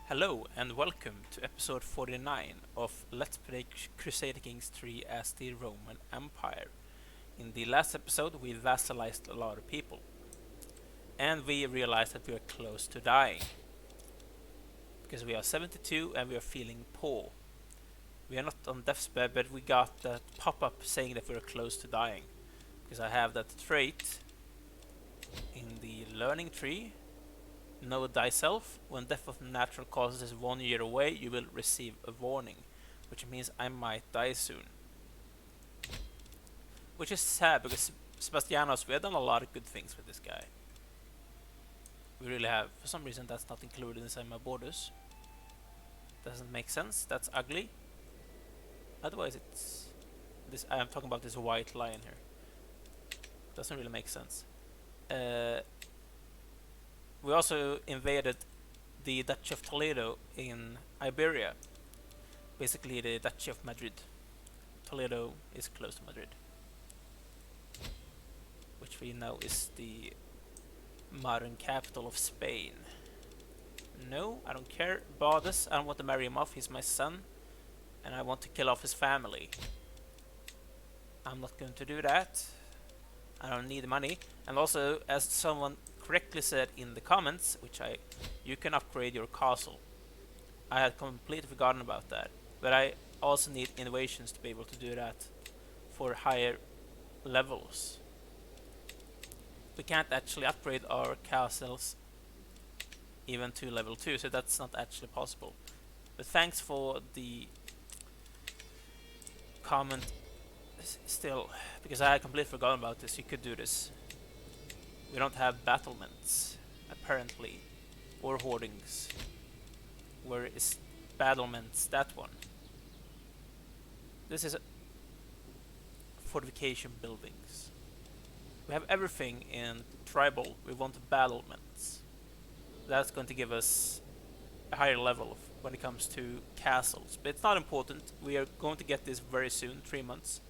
Hello and welcome to episode 49 of Let's Play Crusader Kings 3 as the Roman Empire. In the last episode we vassalized a lot of people and we realized that we are close to dying because we are 72 and we are feeling poor. We are not on death's bed, but we got that pop-up saying that we are close to dying because I have that trait in the learning tree. Know thyself, when death of natural causes is 1 year away, you will receive a warning, which means I might die soon. Which is sad because Sebastianos, we have done a lot of good things with this guy. We really have. For some reason that's not included inside my borders. Doesn't make sense, that's ugly. Otherwise it's this. I am talking about this white lion here. Doesn't really make sense. We also invaded the Duchy of Toledo in Iberia, basically the Duchy of Madrid. Toledo is close to Madrid, which we know is the modern capital of Spain. No, I don't care. Bardus, I don't want to marry him off, he's my son, and I want to kill off his family. I'm not going to do that. I don't need money. And also, as someone correctly said in the comments, you can upgrade your castle. I had completely forgotten about that, but I also need innovations to be able to do that for higher levels. We can't actually upgrade our castles even to level 2, so that's not actually possible. But thanks for the comment still, because I had completely forgotten about this. You could do this. We don't have battlements, apparently, or hoardings. Where is battlements? That one. This is fortification buildings. We have everything in tribal. We want battlements. That's going to give us a higher level when it comes to castles. But it's not important. We are going to get this very soon, 3 months.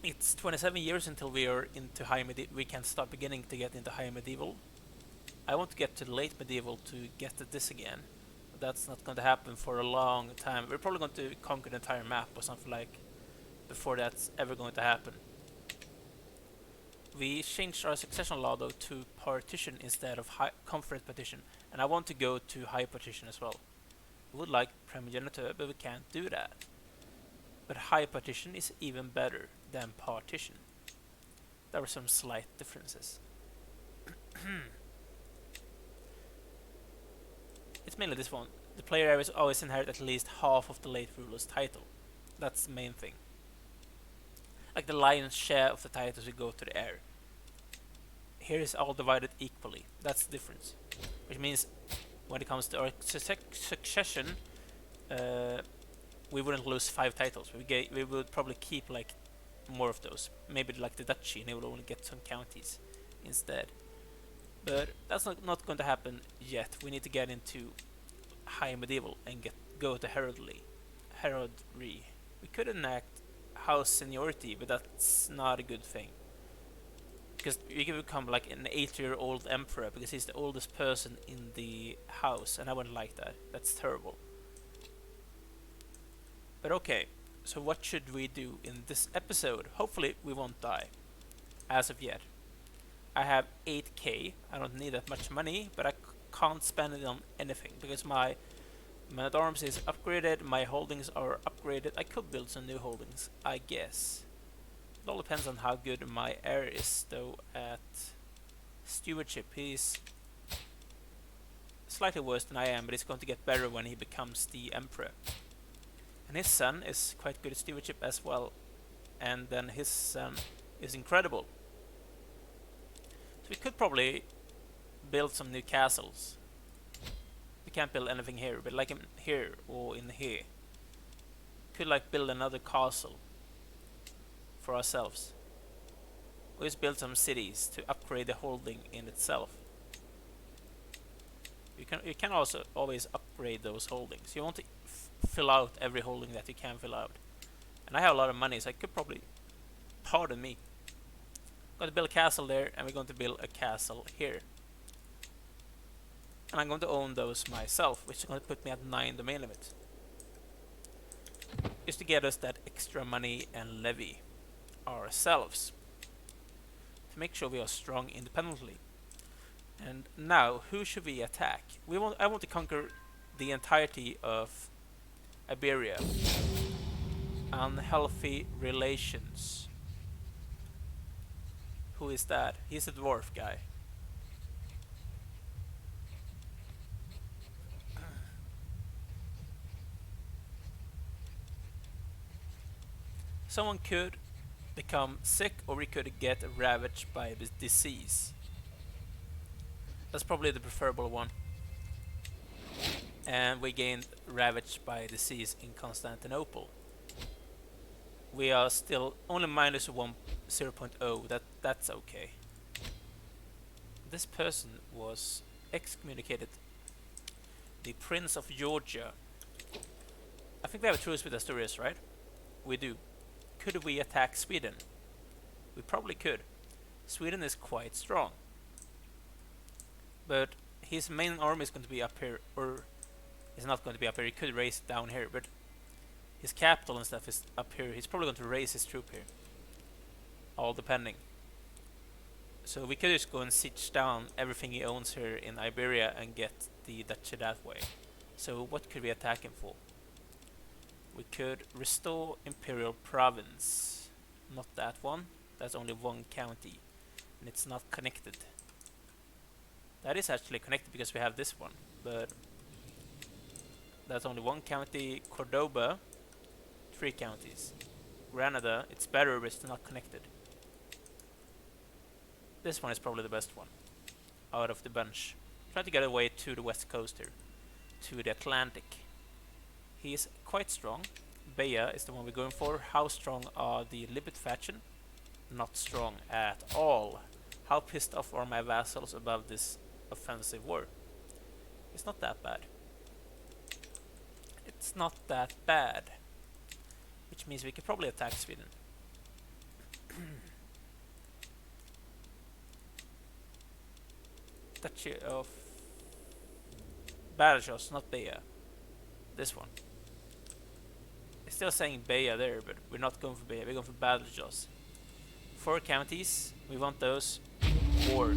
It's 27 years until we are into high medieval. We can start beginning to get into high medieval. I want to get to late medieval to get to this again. But that's not going to happen for a long time. We're probably going to conquer the entire map or something like before that's ever going to happen. We changed our succession law though to partition instead of comfort partition, and I want to go to high partition as well. We would like primogeniture, but we can't do that. But high partition is even better than partition. There were some slight differences. It's mainly this one. The player always inherit at least half of the late ruler's title. That's the main thing. Like the lion's share of the titles will go to the heir. Here is all divided equally. That's the difference. Which means when it comes to our succession, we wouldn't lose 5 titles. We would probably keep like more of those. Maybe like the duchy, and they would only get some counties instead. But that's not going to happen yet. We need to get into high medieval and go to heraldry. We could enact house seniority, but that's not a good thing. Because you can become like an 8-year-old emperor because he's the oldest person in the house, and I wouldn't like that. That's terrible. But okay, so what should we do in this episode? Hopefully we won't die, as of yet. I have 8k, I don't need that much money, but I can't spend it on anything, because my man-at-arms is upgraded, my holdings are upgraded. I could build some new holdings, I guess. It all depends on how good my heir is, though, at stewardship. He's slightly worse than I am, but he's going to get better when he becomes the emperor. And his son is quite good at stewardship as well. And then his son is incredible. So we could probably build some new castles. We can't build anything here, but like in here or in here. Could like build another castle for ourselves. Or just build some cities to upgrade the holding in itself. You can also always upgrade those holdings. You want to fill out every holding that you can fill out. And I have a lot of money, so I could probably, pardon me, I'm going to build a castle there, and we're going to build a castle here. And I'm going to own those myself, which is going to put me at 9 domain limit. Just to get us that extra money and levy ourselves. To make sure we are strong independently. And now, who should we attack? I want to conquer the entirety of Iberia. Unhealthy relations. Who is that? He's a dwarf guy. Someone could become sick, or we could get ravaged by this disease. That's probably the preferable one. And we gained ravaged by disease in Constantinople. We are still only minus 0.0. That's okay. This person was excommunicated. The Prince of Georgia. I think we have a truce with Asturias, right? We do. Could we attack Sweden? We probably could. Sweden is quite strong. But his main army is going to be up here, or is not going to be up here. He could raise it down here, but his capital and stuff is up here. He's probably going to raise his troop here. All depending. So we could just go and siege down everything he owns here in Iberia and get the duchy that way. So what could we attack him for? We could restore Imperial Province. Not that one. That's only one county. And it's not connected. That is actually connected because we have this one. But that's only one county. Cordoba, 3 counties. Granada, it's better but it's not connected. This one is probably the best one out of the bunch. Try to get away to the west coast here. To the Atlantic. He is quite strong. Bea is the one we're going for. How strong are the Libet faction? Not strong at all. How pissed off are my vassals about this offensive war? It's not that bad. It's not that bad. Which means we could probably attack Sweden. Duchy of Badajoz, not Bea. This one. It's still saying Bea there, but we're not going for Bea, we're going for Badajoz. 4 counties, we want those. War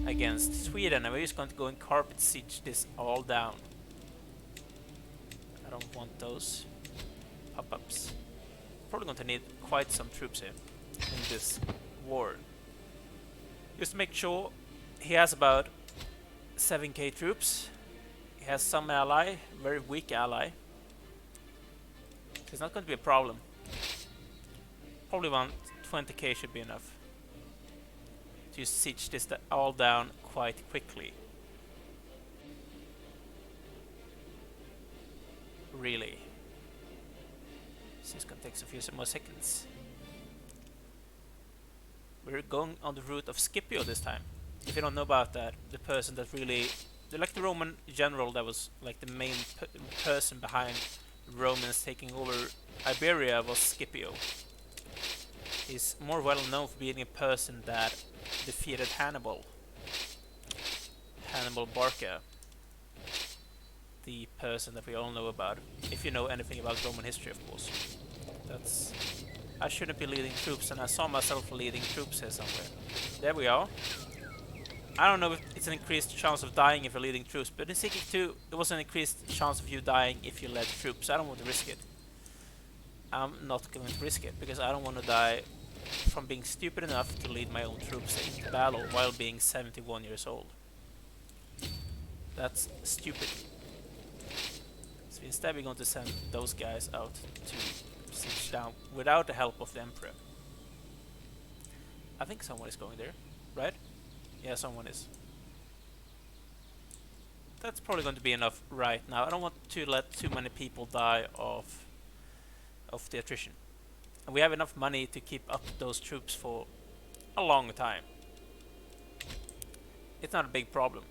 against Sweden, and we're just going to go and carpet siege this all down. I don't want those pop-ups. Probably going to need quite some troops here in this war. Just to make sure, he has about 7k troops. He has some ally, very weak ally. So it's not going to be a problem. Probably around 20k should be enough to siege this all down quite quickly. Really. So it's going to take a few more seconds. We're going on the route of Scipio this time. If you don't know about that, the person that really... like the Roman general that was like the main person behind Romans taking over Iberia was Scipio. He's more well known for being a person that defeated Hannibal. Hannibal Barca. The person that we all know about. If you know anything about Roman history, of course. That's... I shouldn't be leading troops, and I saw myself leading troops here somewhere. There we are. I don't know if it's an increased chance of dying if you're leading troops, but in Seeking 2 it was an increased chance of you dying if you led troops. I don't want to risk it. I'm not going to risk it, because I don't want to die from being stupid enough to lead my own troops into battle while being 71 years old. That's stupid. So instead we're going to send those guys out to siege down without the help of the Emperor. I think someone is going there, right? Yeah, someone is. That's probably going to be enough right now. I don't want to let too many people die of the attrition. And we have enough money to keep up those troops for a long time. It's not a big problem.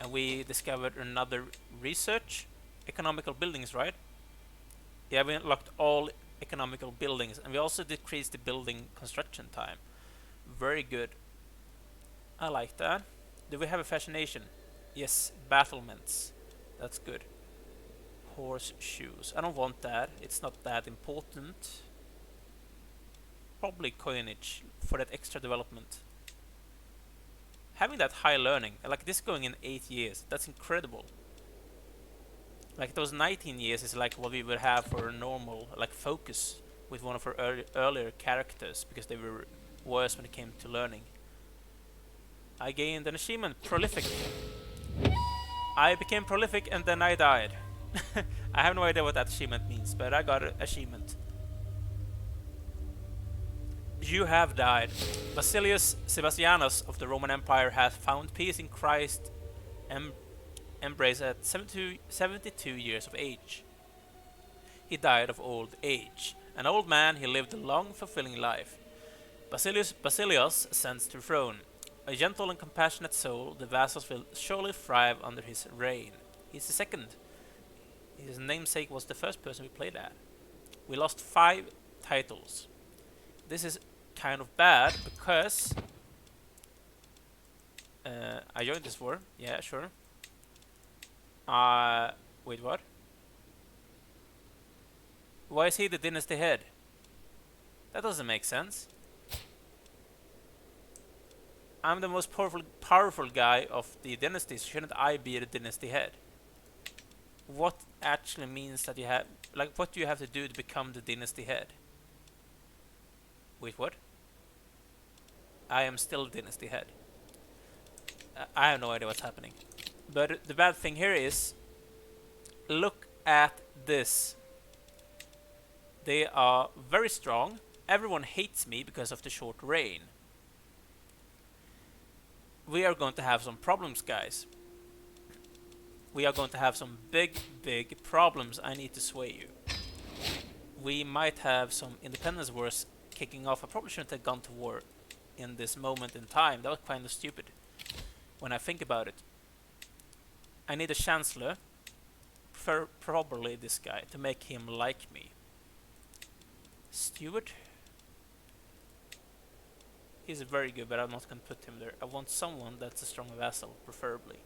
And we discovered another research. Economical buildings, right? Yeah, we unlocked all economical buildings. And we also decreased the building construction time. Very good. I like that. Do we have a fascination? Yes, battlements. That's good. Horseshoes. I don't want that. It's not that important. Probably coinage for that extra development. Having that high learning, like this going in 8 years, that's incredible. Like those 19 years is like what we would have for a normal like focus with one of our earlier characters because they were worse when it came to learning. I gained an achievement, prolific. I became prolific and then I died. I have no idea what that achievement means, but I got an achievement. You have died. Basilius Sebastianus of the Roman Empire hath found peace in Christ embrace at 72 years of age. He died of old age. An old man, he lived a long, fulfilling life. Basilius ascends to the throne. A gentle and compassionate soul, the vassals will surely thrive under his reign. He's the second. His namesake was the first person we played at. We lost 5 titles. This is kind of bad because I joined this war. Yeah, sure. Wait, what? Why is he the dynasty head? That doesn't make sense. I'm the most powerful guy of the dynasties. Shouldn't I be the dynasty head? What actually means that you have... Like, what do you have to do to become the dynasty head? Wait, what? I am still dynasty head. I have no idea what's happening. But the bad thing here is... Look at this. They are very strong. Everyone hates me because of the short reign. We are going to have some problems, guys. We are going to have some big problems. I need to sway you. We might have some independence wars kicking off. I probably shouldn't have gone to war in this moment in time. That was kind of stupid when I think about it. I need a chancellor, probably this guy, to make him like me. Steward. He's very good, but I'm not going to put him there. I want someone that's a strong vassal, preferably,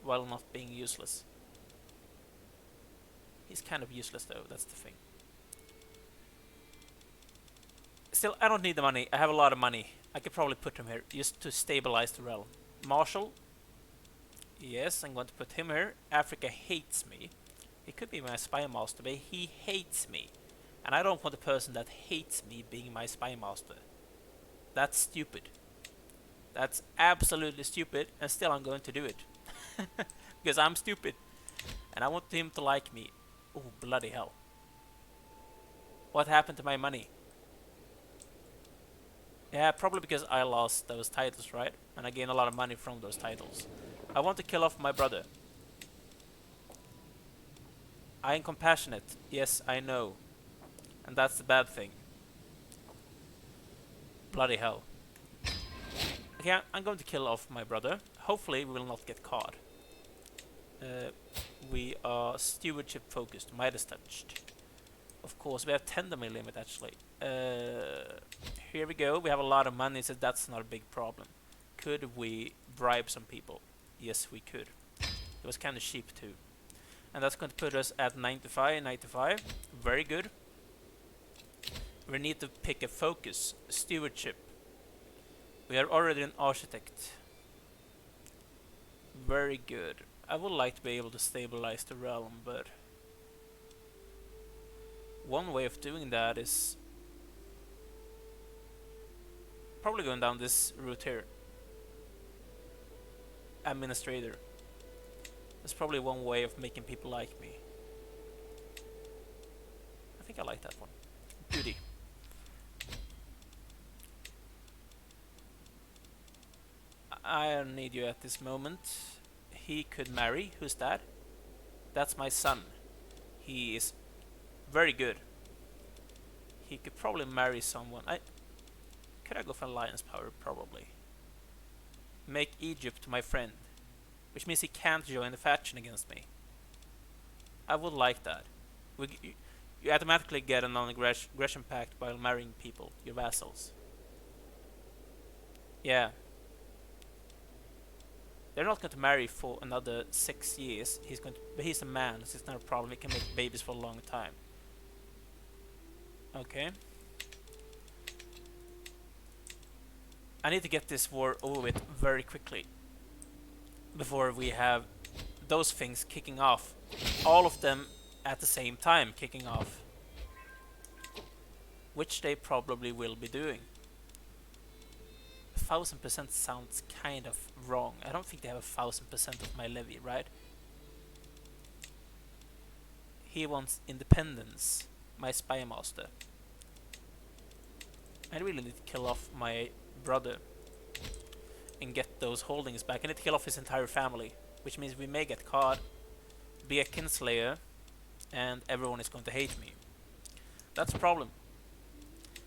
while not being useless. He's kind of useless though, that's the thing. Still, I don't need the money. I have a lot of money. I could probably put him here, just to stabilize the realm. Marshal. Yes, I'm going to put him here. Africa hates me. He could be my spy master, but he hates me. And I don't want a person that hates me being my spy master. That's stupid. That's absolutely stupid, and still I'm going to do it. Because I'm stupid. And I want him to like me. Oh, bloody hell. What happened to my money? Yeah, probably because I lost those titles, right? And I gained a lot of money from those titles. I want to kill off my brother. I am compassionate. Yes, I know. And that's the bad thing. Bloody hell. Okay, I'm going to kill off my brother. Hopefully we will not get caught. We are stewardship focused. Midas touched. Of course, we have 10 domain limit actually. Here we go. We have a lot of money, so that's not a big problem. Could we bribe some people? Yes, we could. It was kind of cheap too. And that's going to put us at 95. Very good. We need to pick a focus. Stewardship. We are already an architect. Very good. I would like to be able to stabilize the realm, but one way of doing that is probably going down this route here. Administrator. That's probably one way of making people like me. I think I like that one. Duty. I don't need you at this moment. He could marry. Who's that? That's my son. He is very good. He could probably marry someone. Could I go for alliance power? Probably. Make Egypt my friend. Which means he can't join the faction against me. I would like that. You automatically get a non-aggression pact while marrying people, your vassals. Yeah. they're not going to marry for another 6 years. But he's a man, so it's not a problem. He can make babies for a long time. Okay. I need to get this war over with very quickly before we have those things kicking off. All of them at the same time kicking off. Which they probably will be doing. 1000% sounds kind of wrong. I don't think they have 1000% of my levy, right? He wants independence, my spy master. I really need to kill off my brother and get those holdings back. I need to kill off his entire family, which means we may get caught, be a kinslayer, and everyone is going to hate me. That's a problem.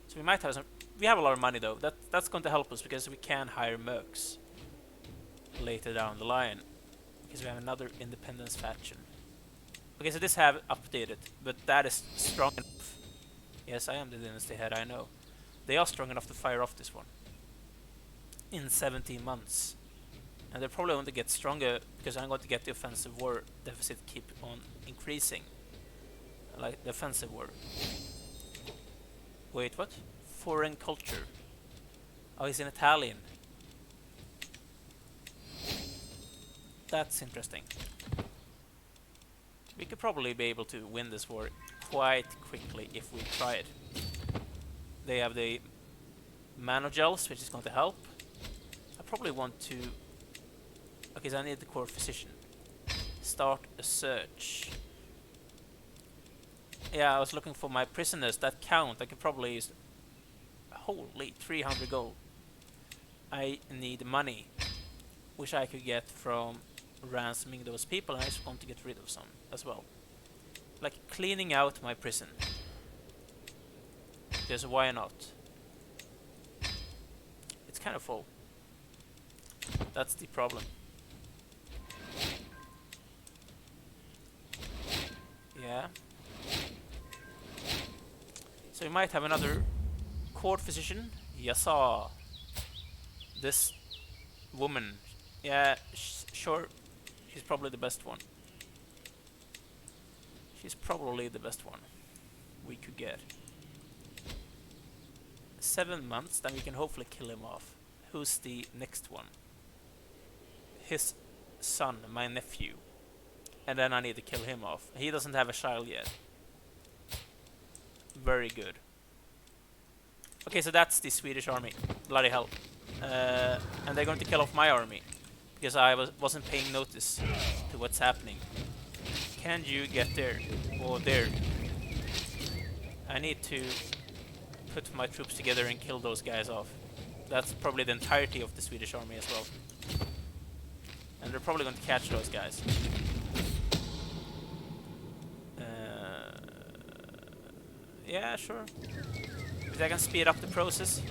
So we might have some. We have a lot of money though. That's going to help us because we can hire mercs later down the line. Because we have another independence faction. Okay, so this have updated, but that is strong enough. Yes, I am the dynasty head, I know. They are strong enough to fire off this one in 17 months. And they're probably going to get stronger because I'm going to get the offensive war deficit keep on increasing. Like the offensive war. Wait, what? Foreign culture. Oh, he's in Italian. That's interesting. We could probably be able to win this war quite quickly if we tried. They have the manogels, which is going to help. I probably want to... Okay, so I need the core physician. Start a search. Yeah, I was looking for my prisoners. That count, I could probably use... Holy, 300 gold. I need money, which I could get from ransoming those people, and I just want to get rid of some as well. Like cleaning out my prison. Because why not? It's kind of full. That's the problem. Yeah. So we might have another court physician. Yasa. This woman. Yeah, sure. She's probably the best one. She's probably the best one we could get. 7 months, then we can hopefully kill him off. Who's the next one? His son, my nephew. And then I need to kill him off. He doesn't have a child yet. Very good. Okay, so that's the Swedish army. Bloody hell. And they're going to kill off my army. Because I wasn't paying notice to what's happening. Can you get there? Or there? I need to put my troops together and kill those guys off. That's probably the entirety of the Swedish army as well. And they're probably going to catch those guys. Yeah, sure. If I can speed up the process.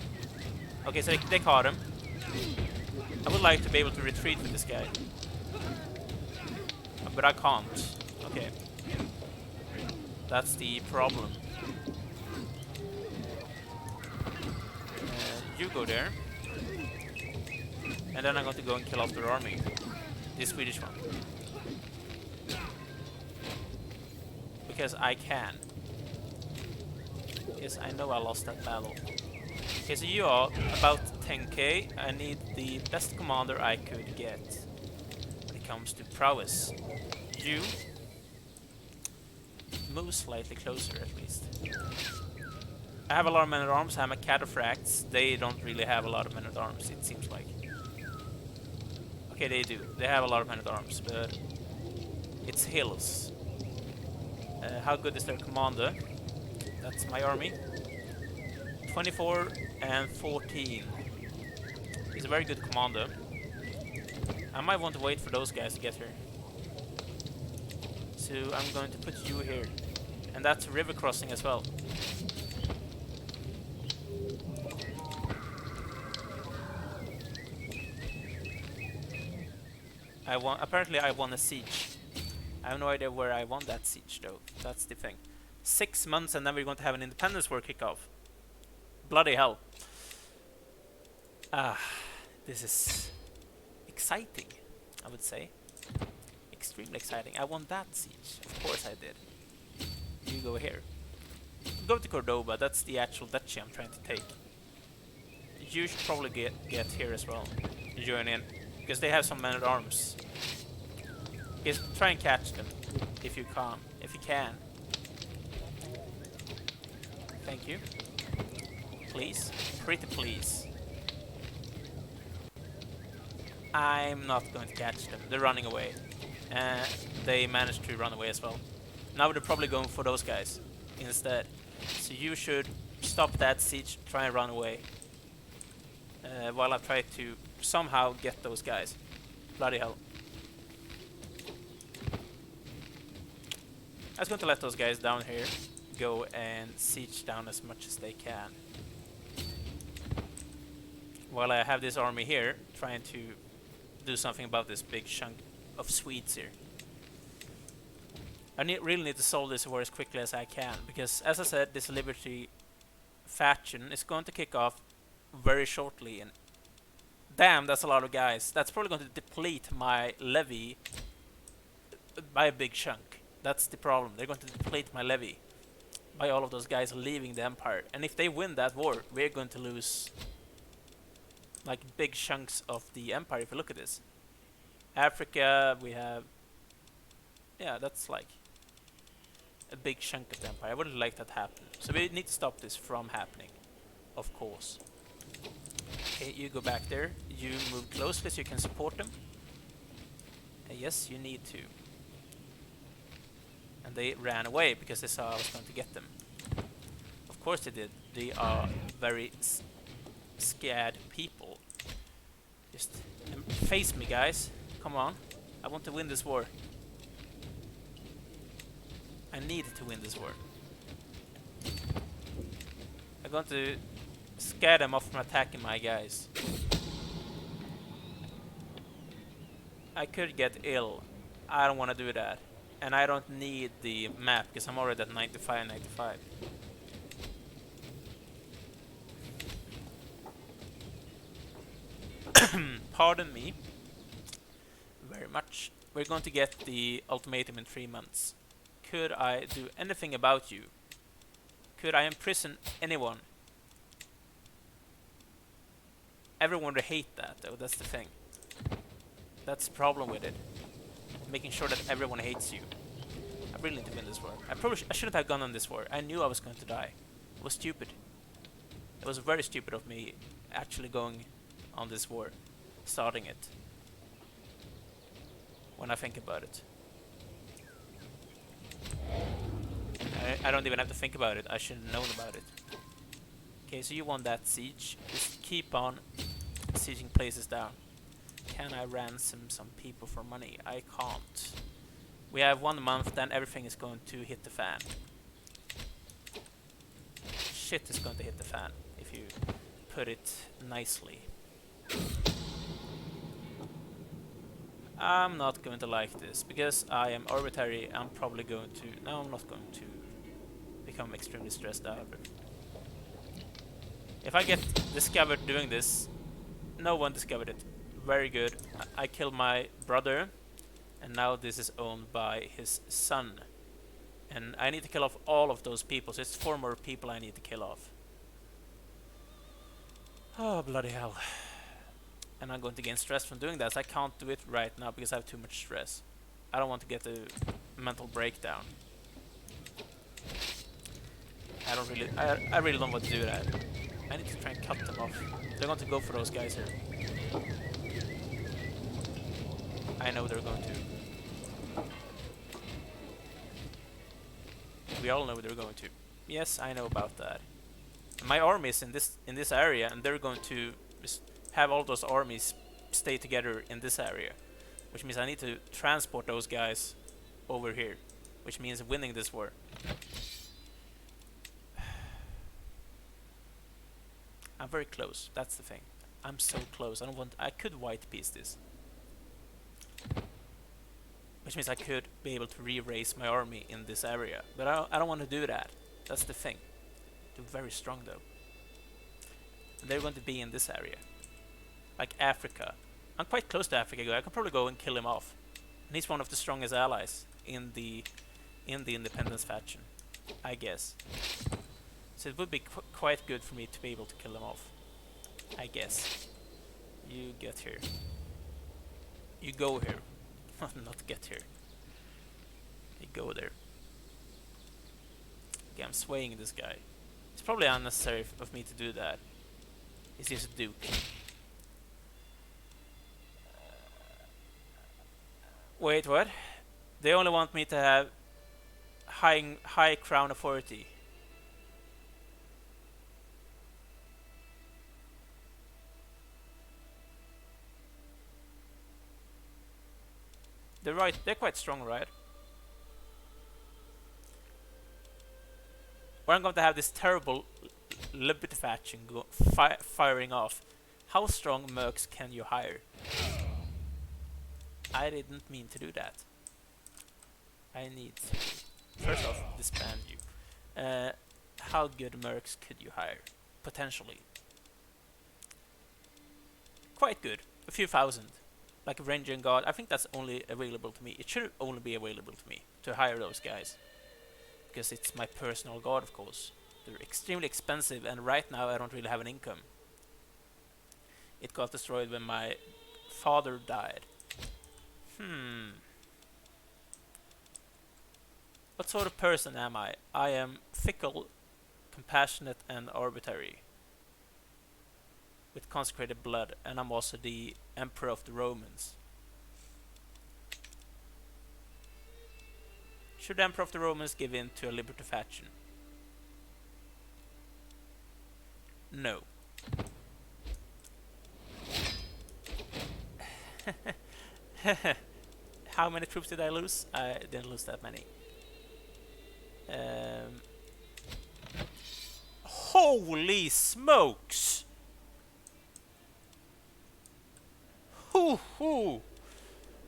Okay, so they caught him. I would like to be able to retreat with this guy. But I can't. Okay. That's the problem. You go there. And then I'm going to go and kill off their army. The Swedish one. Because I can. Yes, I know I lost that battle. Okay, so you are about 10k. I need the best commander I could get when it comes to prowess. You move slightly closer at least. I have a lot of men-at-arms. I'm a cataphracts. They don't really have a lot of men-at-arms, it seems like. Okay, they do. They have a lot of men-at-arms, but it's hills. How good is their commander? That's my army. 24 and 14. He's a very good commander. I might want to wait for those guys to get here. So I'm going to put you here. And that's a river crossing as well. Apparently I won a siege. I have no idea where I won that siege though. That's the thing. 6 months and then we're going to have an independence war kickoff. Bloody hell. This is exciting. I would say. Extremely exciting. I won that siege. Of course I did. You go here. Go to Cordoba. That's the actual duchy I'm trying to take. You should probably get here as well. Join in. Because they have some men-at-arms. Just try and catch them. If you can. If you can. Thank you. Please. Pretty please. I'm not going to catch them. They're running away. They managed to run away as well. Now they're probably going for those guys instead. So you should stop that siege, try and run away. While I try to somehow get those guys. Bloody hell. I was going to let those guys down here go and siege down as much as they can. While I have this army here, trying to do something about this big chunk of Swedes here. I really need to solve this war as quickly as I can, because as I said, this Liberty faction is going to kick off very shortly, and damn, that's a lot of guys. That's probably going to deplete my levy by a big chunk. That's the problem. They're going to deplete my levy by all of those guys leaving the empire. And if they win that war, we're going to lose like big chunks of the empire. If you look at this, Africa, we have, yeah, that's like a big chunk of the empire. I wouldn't like that to happen. So we need to stop this from happening, of course. Okay, you go back there. You move closely so you can support them. Yes, you need to. And they ran away because they saw I was going to get them. Of course they did. They are very scared people. Just face me, guys. Come on. I want to win this war. I need to win this war. I'm going to scare them off from attacking my guys. I could get ill. I don't want to do that. And I don't need the map because I'm already at 95. Pardon me. Very much. We're going to get the ultimatum in 3 months. Could I do anything about you? Could I imprison anyone? Everyone would hate that, though. That's the thing. That's the problem with it. Making sure that everyone hates you. I really need to win this war. I shouldn't have gone on this war. I knew I was going to die. It was stupid. It was very stupid of me actually going on this war. Starting it. When I think about it. I don't even have to think about it. I should have known about it. Okay, so you won that siege. Just keep on sieging places down. Can I ransom some people for money? I can't. We have 1 month, then everything is going to hit the fan. Shit is going to hit the fan, if you put it nicely. I'm not going to like this, because I am arbitrary. I'm probably going to... No, I'm not going to become extremely stressed out. If I get discovered doing this, no one discovered it. Very good. I killed my brother, and now this is owned by his son. And I need to kill off all of those people, so it's 4 more people I need to kill off. Oh, bloody hell. And I'm going to gain stress from doing that, so I can't do it right now because I have too much stress. I don't want to get a mental breakdown. I really don't want to do that. I need to try and cut them off. They're going to go for those guys here. I know they're going to. We all know they're going to. Yes, I know about that. My army is in this area, and they're going to have all those armies stay together in this area, which means I need to transport those guys over here, which means winning this war. I'm very close. That's the thing. I'm so close. I could white piece this. Which means I could be able to re-raise my army in this area. But I don't want to do that. That's the thing. They're very strong though. And they're going to be in this area. Like Africa. I'm quite close to Africa guy. I could probably go and kill him off. And he's one of the strongest allies in the independence faction, I guess. So it would be quite good for me to be able to kill him off, I guess. You get here. You go here. Not get here. You go there. Okay, I'm swaying this guy. It's probably unnecessary of me to do that. He's just a duke. Wait, what? They only want me to have high crown authority. They're right. They're quite strong, right? Or I'm going to have this terrible liberty faction firing off. How strong mercs can you hire? I didn't mean to do that. I need to, first off, disband you. How good mercs could you hire? Potentially. Quite good. A few thousand. Like a ranger and guard. I think that's only available to me. It should only be available to me to hire those guys. Because it's my personal guard, of course. They're extremely expensive, and right now I don't really have an income. It got destroyed when my father died. What sort of person am I? I am fickle, compassionate, and arbitrary. With consecrated blood, and I'm also the emperor of the Romans. Should the emperor of the Romans give in to a liberty faction? No. How many troops did I lose? I didn't lose that many. Holy smokes! Oh,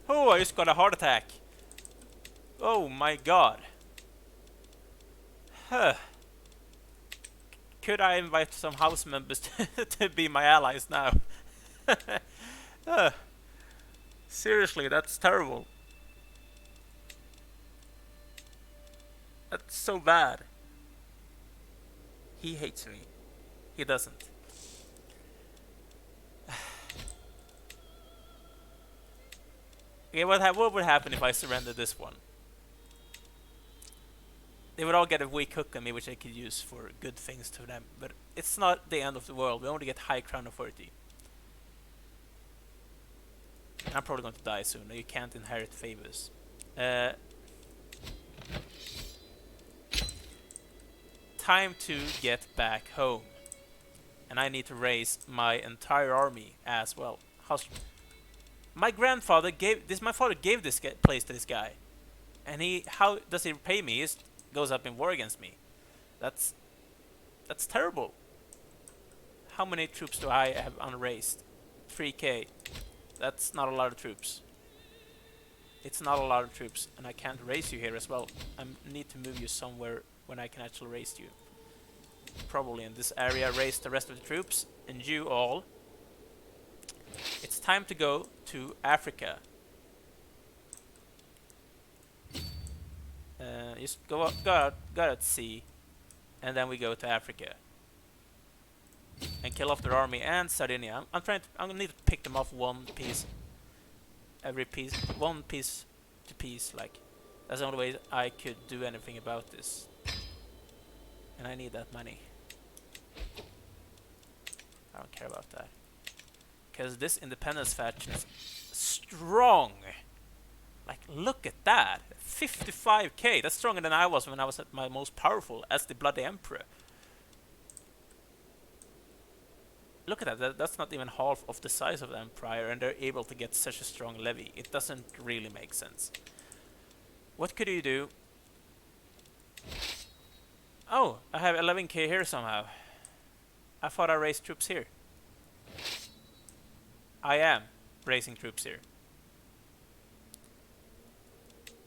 I just got a heart attack. Oh my god. Huh. Could I invite some house members to be my allies now? Seriously, that's terrible. That's so bad. He hates me. He doesn't. Okay, what would happen if I surrendered this one? They would all get a weak hook on me, which I could use for good things to them. But it's not the end of the world. We only get high crown authority. I'm probably going to die soon. You can't inherit favors. Time to get back home. And I need to raise my entire army as well. My grandfather gave this. My father gave this place to this guy, and how does he repay me? He goes up in war against me. That's terrible. How many troops do I have unraised? 3k. That's not a lot of troops. It's not a lot of troops, and I can't raise you here as well. I need to move you somewhere when I can actually raise you. Probably in this area, raise the rest of the troops, and you all. It's time to go to Africa. Just go out at sea, and then we go to Africa and kill off their army and Sardinia. I'm gonna need to pick them off one piece, one piece to piece. Like that's the only way I could do anything about this, and I need that money. I don't care about that. Because this independence faction is strong. Like, look at that. 55k. That's stronger than I was when I was at my most powerful as the Bloody Emperor. Look at that. That's not even half of the size of the Empire, and they're able to get such a strong levy. It doesn't really make sense. What could you do? Oh, I have 11k here somehow. I thought I raised troops here. I am raising troops here.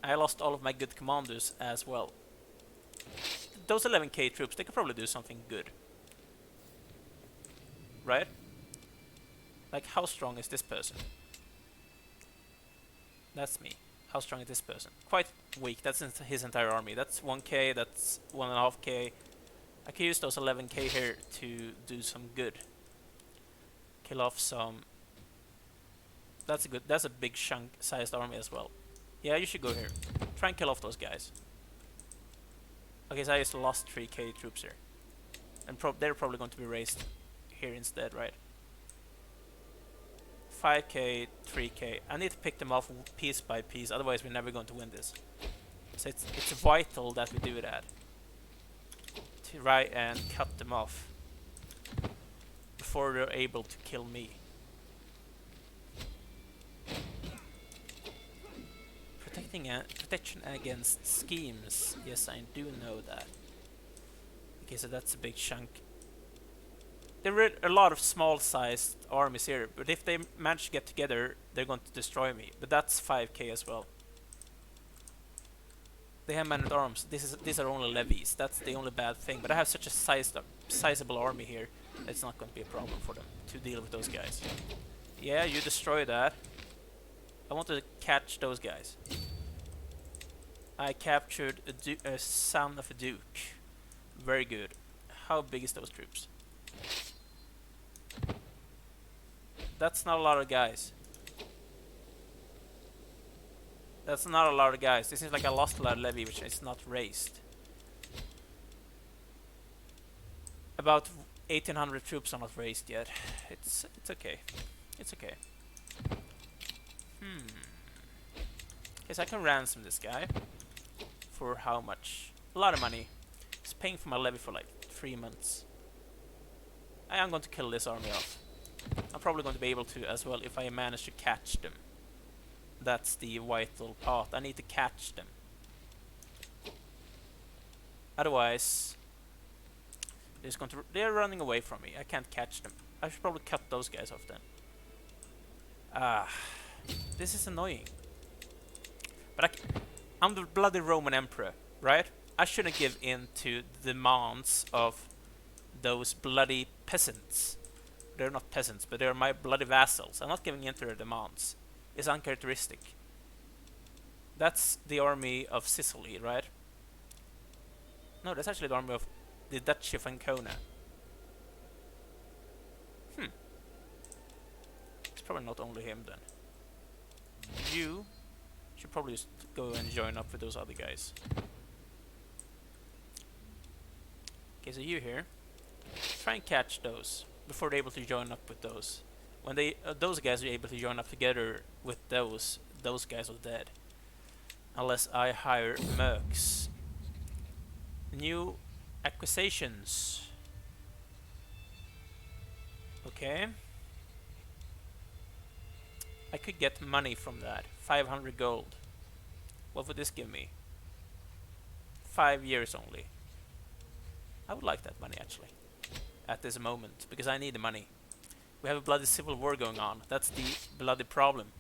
I lost all of my good commanders as well. Those 11k troops, they could probably do something good. Right? Like, how strong is this person? That's me. How strong is this person? Quite weak. That's his entire army. That's 1k, that's 1.5k. I can use those 11k here to do some good. Kill off some... That's a big chunk-sized army as well. Yeah, you should go here. Try and kill off those guys. Okay, so I just lost 3k troops here. And they're probably going to be raised here instead, right? 5k, 3k. I need to pick them off piece by piece, otherwise we're never going to win this. So it's vital that we do that. To try and cut them off before they're able to kill me. Protection against schemes. Yes, I do know that. Okay, so that's a big chunk. There are a lot of small-sized armies here, but if they manage to get together, they're going to destroy me. But that's 5k as well. They have man-at-arms. These are only levies. That's the only bad thing. But I have such a sizable army here, it's not going to be a problem for them to deal with those guys. Yeah, you destroy that. I want to catch those guys. I captured a son of a duke. Very good. How big is those troops? That's not a lot of guys. That's not a lot of guys. This seems like I lost a lot of levy, which is not raised. About 1800 troops are not raised yet. It's okay. It's okay. Guess I can ransom this guy. For how much? A lot of money. He's paying for my levy for like 3 months. I am going to kill this army off. I'm probably going to be able to as well if I manage to catch them. That's the vital part. I need to catch them. Otherwise, they're running away from me. I can't catch them. I should probably cut those guys off then. This is annoying. But I'm the bloody Roman Emperor, right? I shouldn't give in to the demands of those bloody peasants. They're not peasants, but they're my bloody vassals. I'm not giving in to their demands. It's uncharacteristic. That's the army of Sicily, right? No, that's actually the army of the Duchy of Ancona. It's probably not only him then. You should probably just go and join up with those other guys. Okay, so you here. Try and catch those before they're able to join up with those. When those guys are able to join up together with those guys are dead. Unless I hire mercs. New acquisitions. Okay. I could get money from that. 500 gold. What would this give me? 5 years only. I would like that money actually. At this moment. Because I need the money. We have a bloody civil war going on. That's the bloody problem.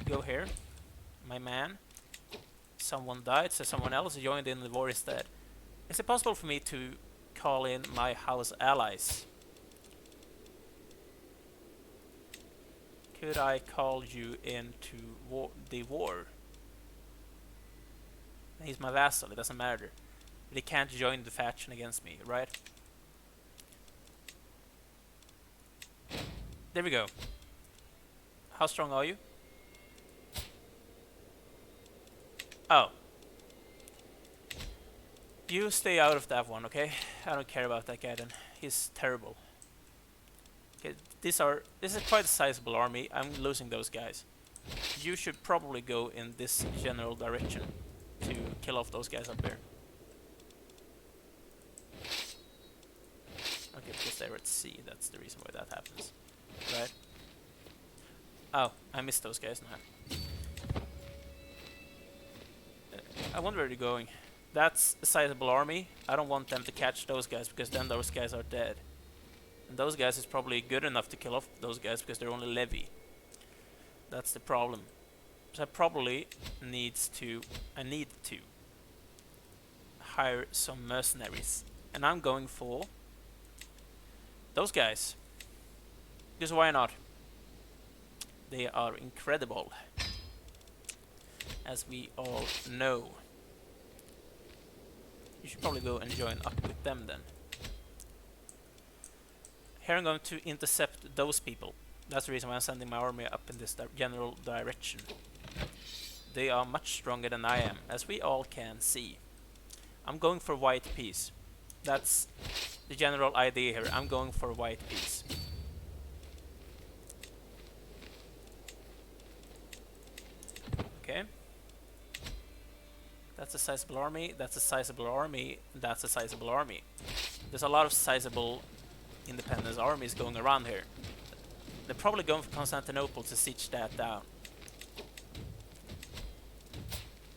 Go here. My man. Someone died, so someone else joined in the war instead. Is it possible for me to call in my house allies? Could I call you into the war? He's my vassal, it doesn't matter. But he can't join the faction against me, right? There we go. How strong are you? Oh. You stay out of that one, okay? I don't care about that guy then. He's terrible. Okay, this is quite a sizable army. I'm losing those guys. You should probably go in this general direction to kill off those guys up there. Okay, because they're at sea, that's the reason why that happens. Right? Oh, I missed those guys now. I wonder where they're going. That's a sizable army. I don't want them to catch those guys because then those guys are dead. And those guys is probably good enough to kill off those guys because they're only levy. That's the problem. So I probably need to hire some mercenaries. And I'm going for those guys. Because why not? They are incredible, as we all know. You should probably go and join up with them then. Here I'm going to intercept those people. That's the reason why I'm sending my army up in this general direction. They are much stronger than I am, as we all can see. I'm going for white peace. That's the general idea here. I'm going for white peace. Okay. That's a sizable army, that's a sizable army, that's a sizable army. There's a lot of sizable independence armies going around here. They're probably going for Constantinople to siege that down.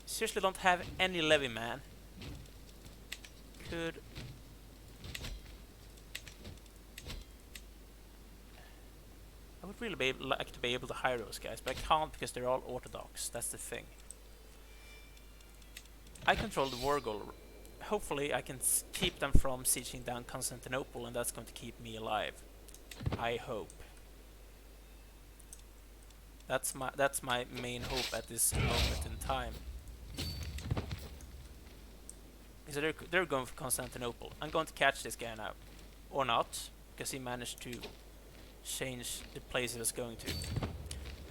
Seriously don't have any levy, man. Could... I would really like to be able to hire those guys, but I can't because they're all Orthodox. That's the thing. I control the war goal. Hopefully I can keep them from sieging down Constantinople, and that's going to keep me alive. I hope. That's my main hope at this moment in time. So they're going for Constantinople. I'm going to catch this guy now. Or not, because he managed to change the place he was going to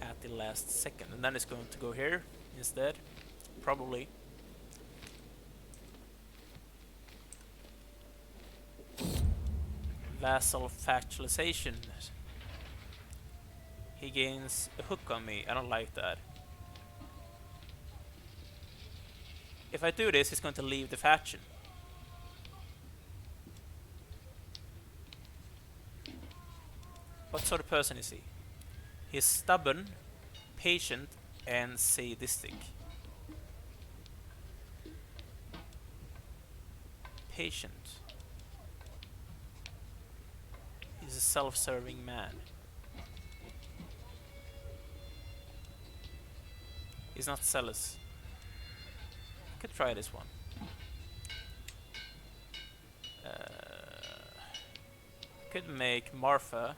at the last second. And then it's going to go here instead. Probably. Vassal factualization. He gains a hook on me. I don't like that. If I do this, he's going to leave the faction. What sort of person is he? He's stubborn, patient, and sadistic. Patient. He's a self-serving man. He's not zealous. I could try this one. Could make Martha,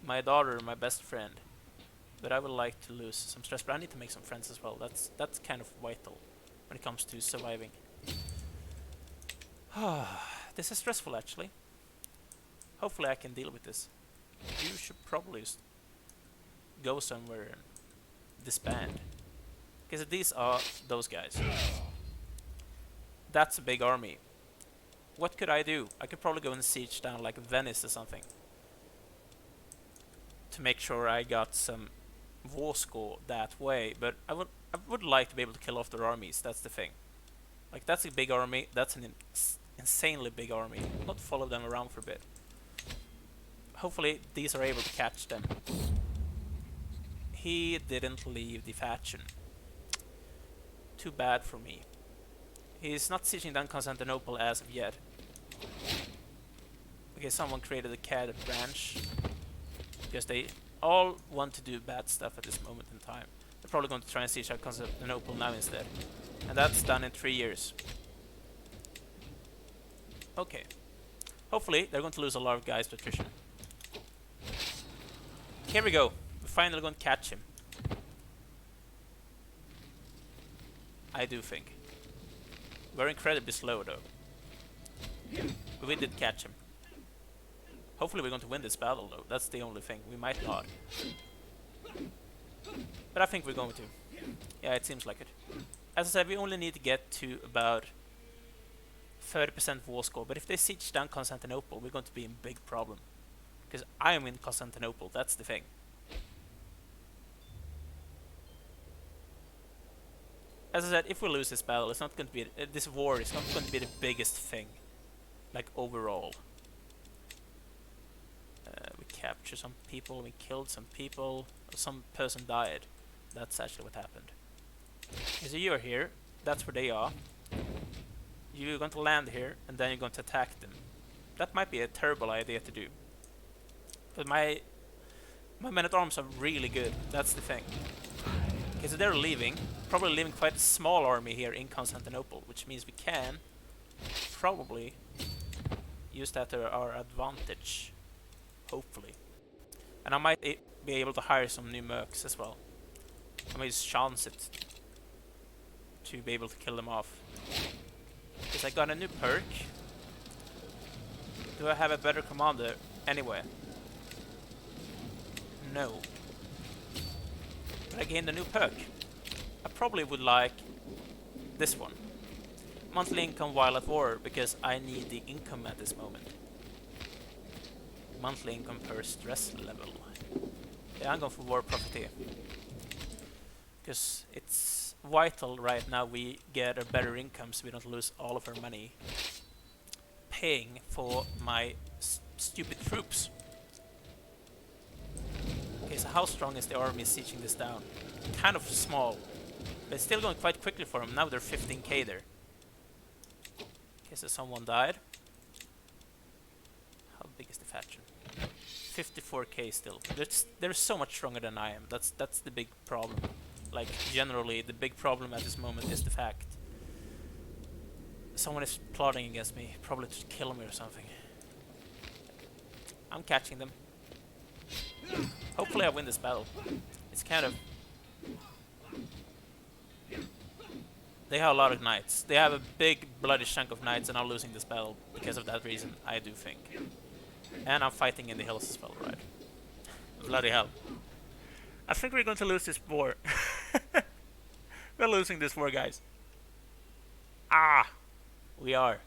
my daughter, my best friend. But I would like to lose some stress. But I need to make some friends as well. That's kind of vital when it comes to surviving. This is stressful, actually. Hopefully I can deal with this. You should probably go somewhere and disband. Because these are those guys. That's a big army. What could I do? I could probably go and siege down like Venice or something. To make sure I got some war score that way. But I would like to be able to kill off their armies. That's the thing. Like, that's a big army. That's an insanely big army. Not follow them around for a bit. Hopefully these are able to catch them. He didn't leave the faction. Too bad for me. He's not sieging down Constantinople as of yet. Okay, someone created a CAD branch. Because they all want to do bad stuff at this moment in time. They're probably going to try and siege out Constantinople now instead. And that's done in 3 years. Okay. Hopefully they're going to lose a lot of guys to attrition. Here we go. We're finally going to catch him. I do think. We're incredibly slow though. But we did catch him. Hopefully we're going to win this battle though. That's the only thing. We might not. But I think we're going to. Yeah, it seems like it. As I said, we only need to get to about 30% war score. But if they siege down Constantinople, we're going to be in big problem. Because I am in Constantinople, that's the thing. As I said, if we lose this battle, it's not going to be this war is not going to be the biggest thing, like overall. We captured some people, we killed some people, some person died. That's actually what happened. Okay, so you're here. That's where they are. You're going to land here, and then you're going to attack them. That might be a terrible idea to do. But my men-at-arms are really good. That's the thing. Okay, so they're leaving. Probably leaving quite a small army here in Constantinople, which means we can probably use that to our advantage. Hopefully. And I might be able to hire some new mercs as well. I might just chance it to be able to kill them off. Because I got a new perk. Do I have a better commander anyway? No. But I gained a new perk. I probably would like this one. Monthly income while at war, because I need the income at this moment. Monthly income per stress level. Yeah, I'm going for war profit here. Because it's vital right now we get a better income so we don't lose all of our money paying for my stupid troops. Okay, so how strong is the army sieging this down? Kind of small, but it's still going quite quickly for them. Now they're 15k there. Okay, so someone died. How big is the faction? 54k still. They're so much stronger than I am. That's the big problem. Like, generally, the big problem at this moment is the fact someone is plotting against me, probably to kill me or something. I'm catching them. Hopefully I win this battle. It's kind of... They have a lot of knights. They have a big bloody chunk of knights and I'm losing this battle because of that reason, I do think. And I'm fighting in the hills as well, right? Bloody hell. I think we're going to lose this war. We're losing this war, guys. Ah! We are.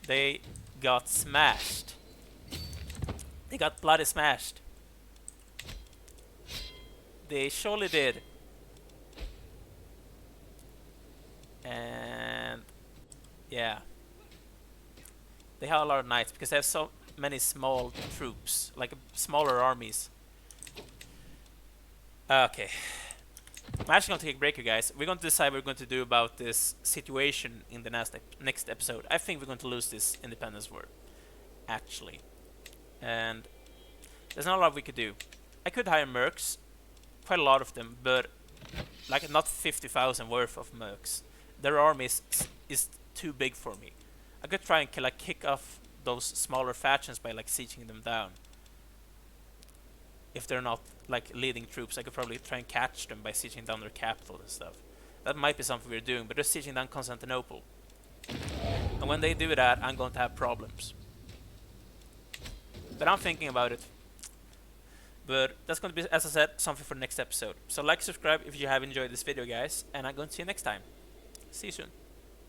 They got smashed. They got bloody smashed. They surely did. And yeah, they have a lot of knights because they have so many small troops, like smaller armies. Okay, I'm actually going to take a break, you guys. We're going to decide what we're going to do about this situation in the next episode. I think we're going to lose this independence war, actually. And there's not a lot we could do. I could hire mercs, quite a lot of them, but like not 50,000 worth of mercs. Their army is too big for me. I could try and kick off those smaller factions by like sieging them down. If they're not like leading troops, I could probably try and catch them by sieging down their capital and stuff. That might be something we're doing, but they're sieging down Constantinople. And when they do that, I'm going to have problems. But I'm thinking about it. But that's going to be, as I said, something for the next episode. So like, subscribe if you have enjoyed this video, guys, and I'm going to see you next time. See you soon.